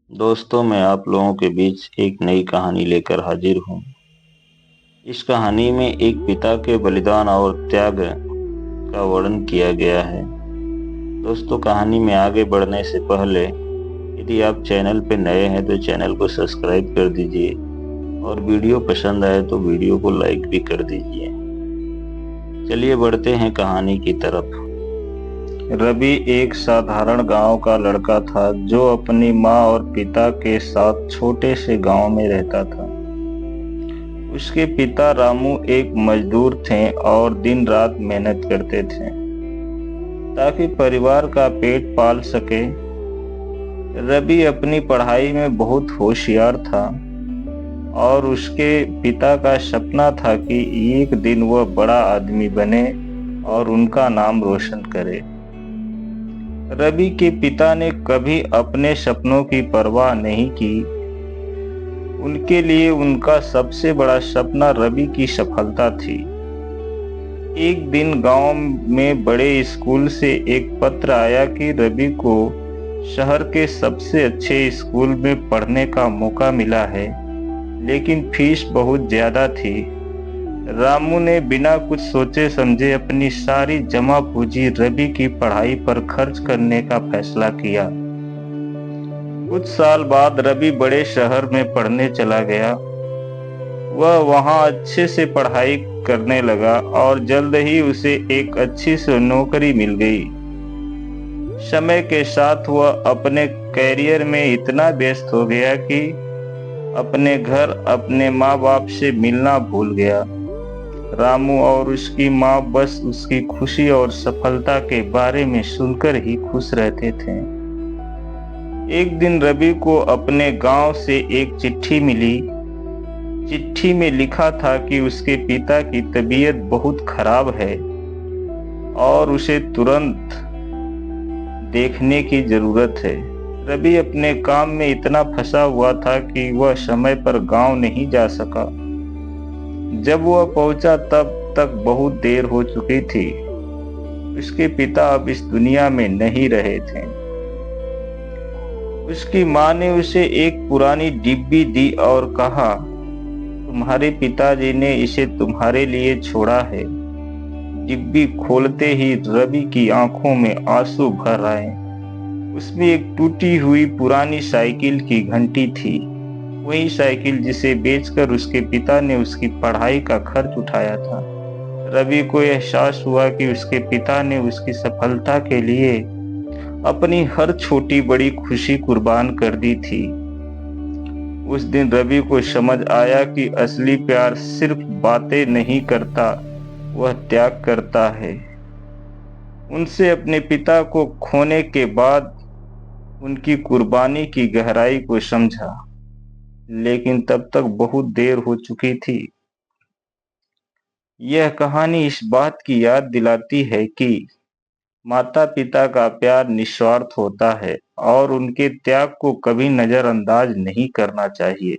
दोस्तों, मैं आप लोगों के बीच एक नई कहानी लेकर हाजिर हूँ। इस कहानी में एक पिता के बलिदान और त्याग का वर्णन किया गया है। दोस्तों, कहानी में आगे बढ़ने से पहले यदि आप चैनल पर नए हैं तो चैनल को सब्सक्राइब कर दीजिए और वीडियो पसंद आए तो वीडियो को लाइक भी कर दीजिए। चलिए बढ़ते हैं कहानी की तरफ। रवि एक साधारण गांव का लड़का था जो अपनी माँ और पिता के साथ छोटे से गांव में रहता था। उसके पिता रामू एक मजदूर थे और दिन रात मेहनत करते थे ताकि परिवार का पेट पाल सके। रवि अपनी पढ़ाई में बहुत होशियार था और उसके पिता का सपना था कि एक दिन वह बड़ा आदमी बने और उनका नाम रोशन करे। रवि के पिता ने कभी अपने सपनों की परवाह नहीं की। उनके लिए उनका सबसे बड़ा सपना रवि की सफलता थी। एक दिन गांव में बड़े स्कूल से एक पत्र आया कि रवि को शहर के सबसे अच्छे स्कूल में पढ़ने का मौका मिला है, लेकिन फीस बहुत ज्यादा थी। रामू ने बिना कुछ सोचे समझे अपनी सारी जमा पूंजी रवि की पढ़ाई पर खर्च करने का फैसला किया। कुछ साल बाद रवि बड़े शहर में पढ़ने चला गया। वह वहां अच्छे से पढ़ाई करने लगा और जल्द ही उसे एक अच्छी सी नौकरी मिल गई। समय के साथ वह अपने कैरियर में इतना व्यस्त हो गया कि अपने घर, अपने माँ बाप से मिलना भूल गया। रामू और उसकी माँ बस उसकी खुशी और सफलता के बारे में सुनकर ही खुश रहते थे। एक दिन रवि को अपने गांव से एक चिट्ठी मिली। चिट्ठी में लिखा था कि उसके पिता की तबीयत बहुत खराब है और उसे तुरंत देखने की जरूरत है। रवि अपने काम में इतना फंसा हुआ था कि वह समय पर गांव नहीं जा सका। जब वह पहुंचा तब तक बहुत देर हो चुकी थी। उसके पिता अब इस दुनिया में नहीं रहे थे। उसकी माँ ने उसे एक पुरानी डिब्बी दी और कहा, तुम्हारे पिताजी ने इसे तुम्हारे लिए छोड़ा है। डिब्बी खोलते ही रवि की आंखों में आंसू भर आए। उसमें एक टूटी हुई पुरानी साइकिल की घंटी थी, वही साइकिल जिसे बेचकर उसके पिता ने उसकी पढ़ाई का खर्च उठाया था। रवि को एहसास हुआ कि उसके पिता ने उसकी सफलता के लिए अपनी हर छोटी बड़ी खुशी कुर्बान कर दी थी। उस दिन रवि को समझ आया कि असली प्यार सिर्फ बातें नहीं करता, वह त्याग करता है। उनसे अपने पिता को खोने के बाद उनकी कुर्बानी की गहराई को समझा, लेकिन तब तक बहुत देर हो चुकी थी। यह कहानी इस बात की याद दिलाती है कि माता पिता का प्यार निस्वार्थ होता है और उनके त्याग को कभी नजरअंदाज नहीं करना चाहिए।